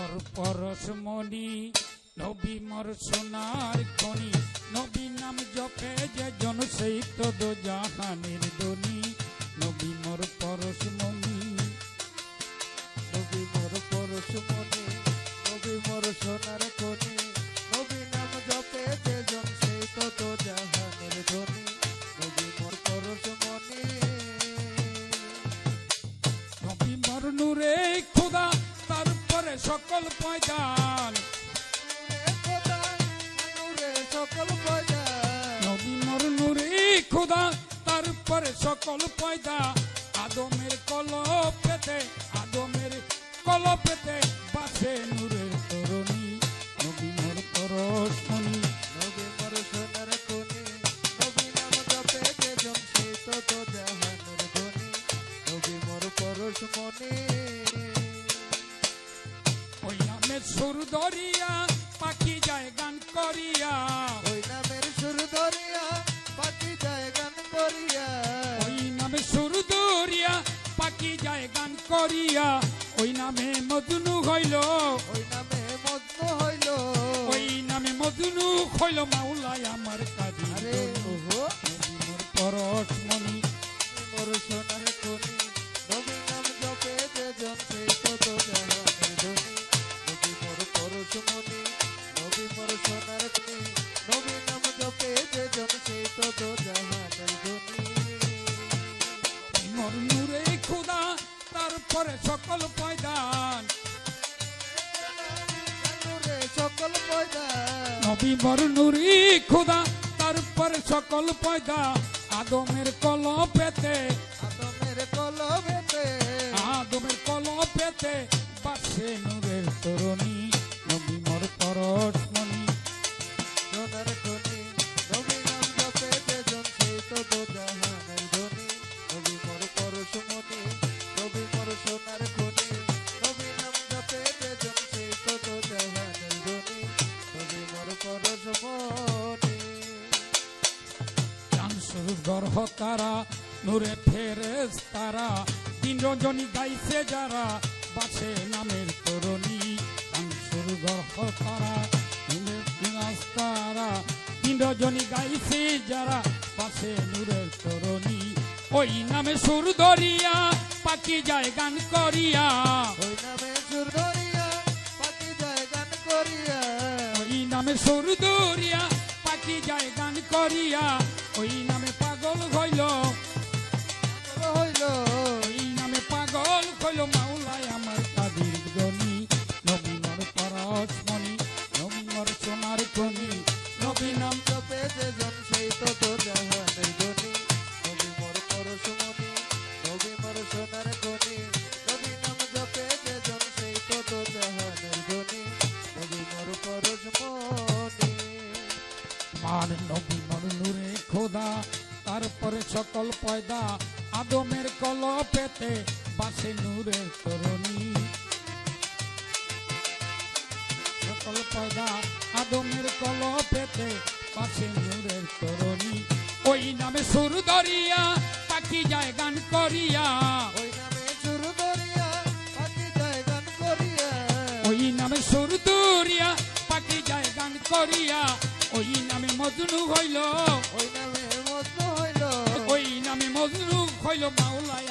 মোর পরশমণি নবী মোর সোনার খনি নবী নাম জপে যে জন সেই তো দো জাহানের ধনী নবী মোর পরশমণি নবী মোর পরশমণি নবী মোর সোনার খনি নবী নাম জপে যে জন সেই তো জাহানের ধনী নবী মোর পরশমণি নবী মোর নূরে খোদা তারপরে সকল পয়দান সকল পয়দা নবী মোর নূরে খোদা তারপরে সকল পয়দা আদমের কলপেতে বাসে নূরের তরণী নবী মোর পরশমণি নবী মোর সোনার খনি নবী নাম জপে যে জন সেই তো জাহানের ধনী নবী মোর পরশমণি ওই নামের সুর ধরিয়া পাখি যায় গান করিয়া ওই নামের সুর ধরিয়া পাখি যায় গান করিয়া ওই নামে সুর ধরিয়া পাখি যায় গান করিয়া ওই নামে মজনু হইল ওই নামে মগ্ন হইল ওই নামে মজনু হইল মাওলাই আমার কাজী আরে ওহো নবী মোর পরশমণি মোর সোনার খনি নবী নাম জপে যে জন সেই তো জাহানের ধনী নবী মোর পরশমণি নবী মোর সোনার খনি নবী নাম জপে যে জন সেই তো জাহানের ধনী মোর নূরে খোদা তারপরে সকল পয়দান নূরে সকল পয়দা নবী মোর নূরে খোদা তারপরে সকল পয়দা আদমের কলপেতে আদমের কলবেতে বাসে নূরের তরণী নবী মোর পরশমণি সোনার খনি নবী নাম জপে যে জন সেই তো জাহানের ধনী নবী মোর পরশমণি নবী মোর সোনার খনি নবী নাম জপে যে জন সেই তো জাহানের ধনী নবী মোর পরশমণি চাঁদসুর গর্ভ তারা নূরে ফেরেস তারা দিন রজনী গাইছে যারা বাসে নামের তরণী চাঁদসুর গর্ভ তারা নূরে ফেরেস তারা দিন রজনী গাইছে যারা বাসে নূরের তরণী ওই নামে সুর ধরিয়া পাখি যায় গান করিয়া ওই নামে সুর ধরিয়া পাখি যায় গান করিয়া ওই নামে সুর ধরিয়া পাখি যায় গান করিয়া ওই নামে পাগল হইল হইল ওই নামে পাগল হইল মাওলাই আমার কাদির গনি নবী মোর পরশমণি নবী মোর সোনার খনি নবী নাম জপে যে জন সেই তো জাহানের ধনী নবী মোর পরশমণি নবী মোর সোনার খনি নবী নাম জপে যে জন সেই তো জাহানের ধনী নবী মোর পরশমণি মার নবী মোর নূরে খোদা তারপরে সকল পয়দা আদমের কলপেতে বাসে নূরের তরণী সকল পয়দা আদমের কলপেতে বাসে নূরের তরণী ওই নামে সুর ধরিয়া পাখি যায় গান করিয়া ওই নামে সুর ধরিয়া পাখি যায় গান করিয়া ওই নামে সুর ধরিয়া পাখি যায় গান করিয়া ওই নামে মজনু হইল ওই নামে মগ্ন হইল ওই নামে মজনু হইল মাওলাই